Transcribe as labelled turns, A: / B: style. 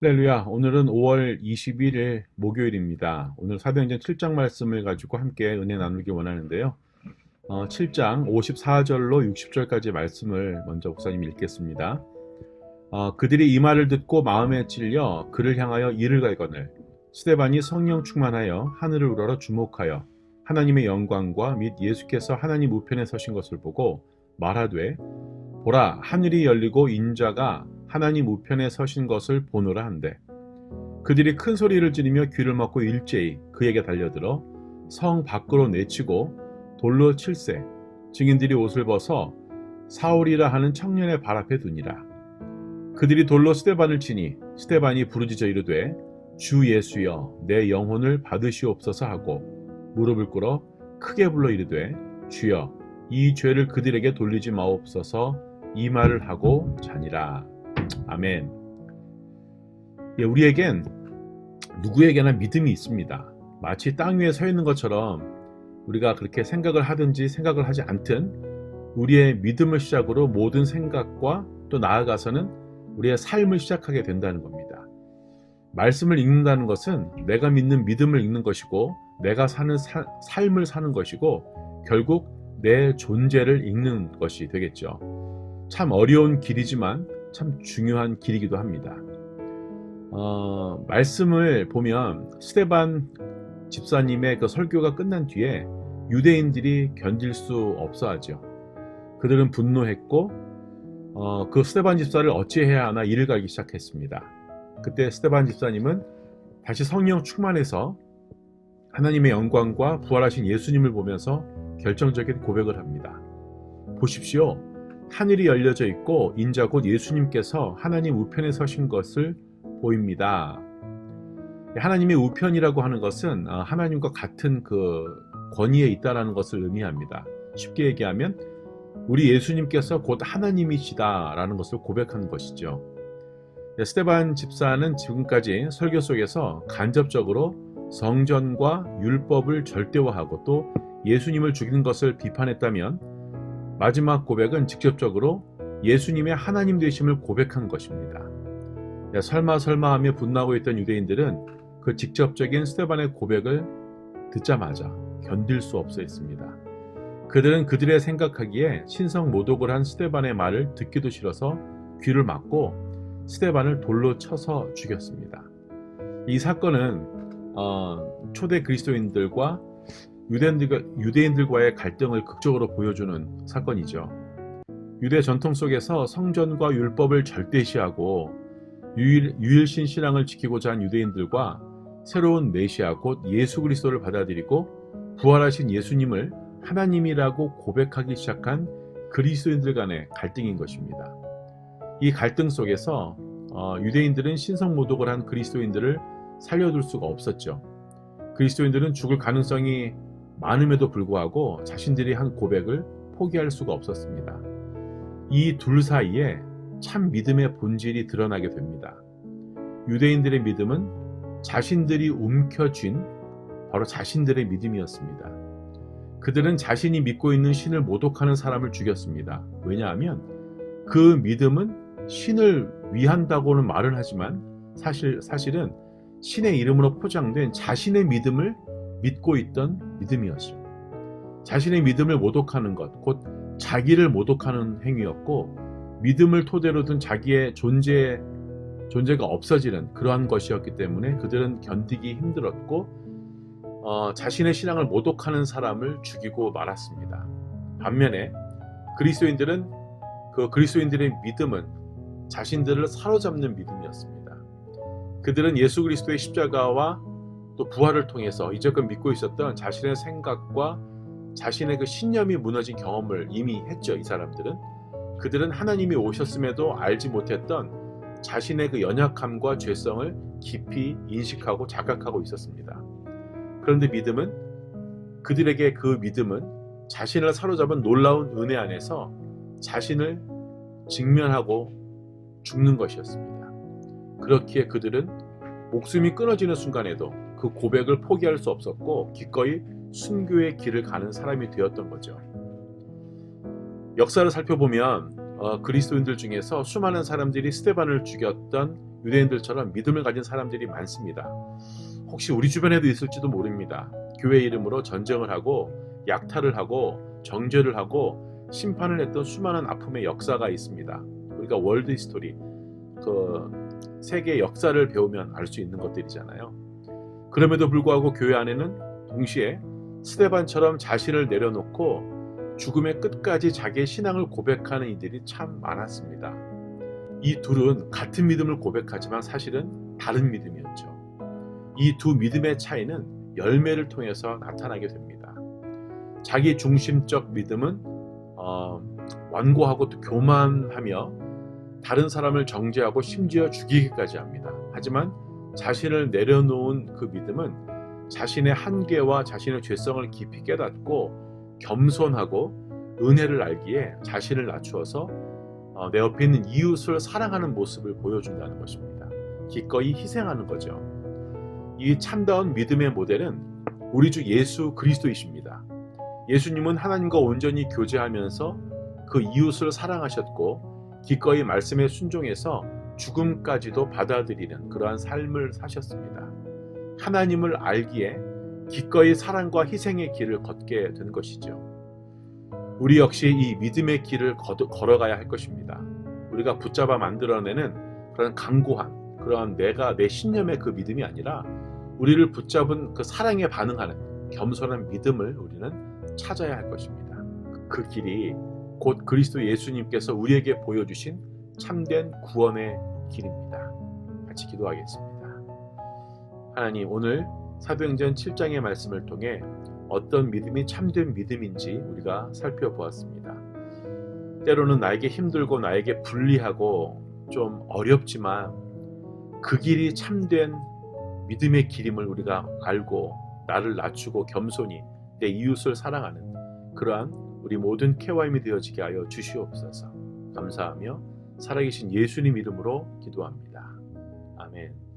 A: 할렐루야. 오늘은 5월 21일 목요일입니다. 오늘 사도행전 7장 말씀을 가지고 함께 은혜 나누기 원하는데요. 7장 54절로 60절까지 말씀을 먼저 목사님 읽겠습니다. 그들이 이 말을 듣고 마음에 찔려 그를 향하여 이를 갈거늘 스데반이 성령 충만하여 하늘을 우러러 주목하여 하나님의 영광과 및 예수께서 하나님 우편에 서신 것을 보고 말하되 보라, 하늘이 열리고 인자가 하나님 우편에 서신 것을 보노라 한대. 그들이 큰 소리를 지르며 귀를 막고 일제히 그에게 달려들어 성 밖으로 내치고 돌로 칠세. 증인들이 옷을 벗어 사울이라 하는 청년의 발 앞에 두니라. 그들이 돌로 스데반을 치니 스데반이 부르짖어 이르되 주 예수여 내 영혼을 받으시옵소서 하고 무릎을 꿇어 크게 불러 이르되 주여 이 죄를 그들에게 돌리지 마옵소서 이 말을 하고 자니라. 아멘. 예, 우리에겐 누구에게나 믿음이 있습니다. 마치 땅 위에 서 있는 것처럼 우리가 그렇게 생각을 하든지 생각을 하지 않든 우리의 믿음을 시작으로 모든 생각과 또 나아가서는 우리의 삶을 시작하게 된다는 겁니다. 말씀을 읽는다는 것은 내가 믿는 믿음을 읽는 것이고 내가 사는 삶을 사는 것이고 결국 내 존재를 읽는 것이 되겠죠. 참 어려운 길이지만 참 중요한 길이기도 합니다. 말씀을 보면 스데반 집사님의 그 설교가 끝난 뒤에 유대인들이 견딜 수 없어 하죠. 그들은 분노했고 그 스데반 집사를 어찌해야 하나 이를 갈기 시작했습니다. 그때 스데반 집사님은 다시 성령 충만해서 하나님의 영광과 부활하신 예수님을 보면서 결정적인 고백을 합니다. 보십시오. 하늘이 열려져 있고 인자 곧 예수님께서 하나님 우편에 서신 것을 보입니다. 하나님의 우편이라고 하는 것은 하나님과 같은 그 권위에 있다라는 것을 의미합니다. 쉽게 얘기하면 우리 예수님께서 곧 하나님이시다라는 것을 고백하는 것이죠. 스데반 집사는 지금까지 설교 속에서 간접적으로 성전과 율법을 절대화하고 또 예수님을 죽인 것을 비판했다면 마지막 고백은 직접적으로 예수님의 하나님 되심을 고백한 것입니다. 설마 하며 분노하고 있던 유대인들은 그 직접적인 스데반의 고백을 듣자마자 견딜 수 없어 했습니다. 그들은 그들의 생각하기에 신성 모독을 한 스데반의 말을 듣기도 싫어서 귀를 막고 스데반을 돌로 쳐서 죽였습니다. 이 사건은 초대 그리스도인들과 유대인들과의 갈등을 극적으로 보여주는 사건이죠. 유대 전통 속에서 성전과 율법을 절대시하고 유일신 신앙을 지키고자 한 유대인들과 새로운 메시아 곧 예수 그리스도를 받아들이고 부활하신 예수님을 하나님이라고 고백하기 시작한 그리스도인들 간의 갈등인 것입니다. 이 갈등 속에서 유대인들은 신성 모독을 한 그리스도인들을 살려둘 수가 없었죠. 그리스도인들은 죽을 가능성이 많음에도 불구하고 자신들이 한 고백을 포기할 수가 없었습니다. 이 둘 사이에 참 믿음의 본질이 드러나게 됩니다. 유대인들의 믿음은 자신들이 움켜쥔 바로 자신들의 믿음이었습니다. 그들은 자신이 믿고 있는 신을 모독하는 사람을 죽였습니다. 왜냐하면 그 믿음은 신을 위한다고는 말은 하지만 사실은 신의 이름으로 포장된 자신의 믿음을 믿고 있던 믿음이었죠. 자신의 믿음을 모독하는 것, 곧 자기를 모독하는 행위였고 믿음을 토대로 둔 자기의 존재가 없어지는 그러한 것이었기 때문에 그들은 견디기 힘들었고 자신의 신앙을 모독하는 사람을 죽이고 말았습니다. 반면에 그리스도인들의 믿음은 자신들을 사로잡는 믿음이었습니다. 그들은 예수 그리스도의 십자가와 또 부활을 통해서 이제껏 믿고 있었던 자신의 생각과 자신의 그 신념이 무너진 경험을 이미 했죠. 이 사람들은 그들은 하나님이 오셨음에도 알지 못했던 자신의 그 연약함과 죄성을 깊이 인식하고 자각하고 있었습니다. 그런데 그들에게 그 믿음은 자신을 사로잡은 놀라운 은혜 안에서 자신을 직면하고 죽는 것이었습니다. 그렇기에 그들은 목숨이 끊어지는 순간에도 그 고백을 포기할 수 없었고 기꺼이 순교의 길을 가는 사람이 되었던 거죠. 역사를 살펴보면 그리스도인들 중에서 수많은 사람들이 스데반을 죽였던 유대인들처럼 믿음을 가진 사람들이 많습니다. 혹시 우리 주변에도 있을지도 모릅니다. 교회 이름으로 전쟁을 하고 약탈을 하고 정죄를 하고 심판을 했던 수많은 아픔의 역사가 있습니다. 우리가 월드 히스토리, 세계 역사를 배우면 알 수 있는 것들이잖아요. 그럼에도 불구하고 교회 안에는 동시에 스데반처럼 자신을 내려놓고 죽음의 끝까지 자기의 신앙을 고백하는 이들이 참 많았습니다. 이 둘은 같은 믿음을 고백하지만 사실은 다른 믿음이었죠. 이 두 믿음의 차이는 열매를 통해서 나타나게 됩니다. 자기 중심적 믿음은 완고하고 또 교만하며 다른 사람을 정죄하고 심지어 죽이기까지 합니다. 하지만 자신을 내려놓은 그 믿음은 자신의 한계와 자신의 죄성을 깊이 깨닫고 겸손하고 은혜를 알기에 자신을 낮추어서 내 옆에 있는 이웃을 사랑하는 모습을 보여준다는 것입니다. 기꺼이 희생하는 거죠. 이 참다운 믿음의 모델은 우리 주 예수 그리스도이십니다. 예수님은 하나님과 온전히 교제하면서 그 이웃을 사랑하셨고 기꺼이 말씀에 순종해서 죽음까지도 받아들이는 그러한 삶을 사셨습니다. 하나님을 알기에 기꺼이 사랑과 희생의 길을 걷게 된 것이죠. 우리 역시 이 믿음의 길을 걸어가야 할 것입니다. 우리가 붙잡아 만들어내는 그런 강고한 그런 내 신념의 그 믿음이 아니라 우리를 붙잡은 그 사랑에 반응하는 겸손한 믿음을 우리는 찾아야 할 것입니다. 그 길이 곧 그리스도 예수님께서 우리에게 보여주신 참된 구원의 길입니다. 같이 기도하겠습니다. 하나님, 오늘 사도행전 7장의 말씀을 통해 어떤 믿음이 참된 믿음인지 우리가 살펴보았습니다. 때로는 나에게 힘들고 나에게 불리하고 좀 어렵지만 그 길이 참된 믿음의 길임을 우리가 알고 나를 낮추고 겸손히 내 이웃을 사랑하는 그러한 우리 모든 KYM이 되어지게 하여 주시옵소서. 감사하며 살아계신 예수님 이름으로 기도합니다. 아멘.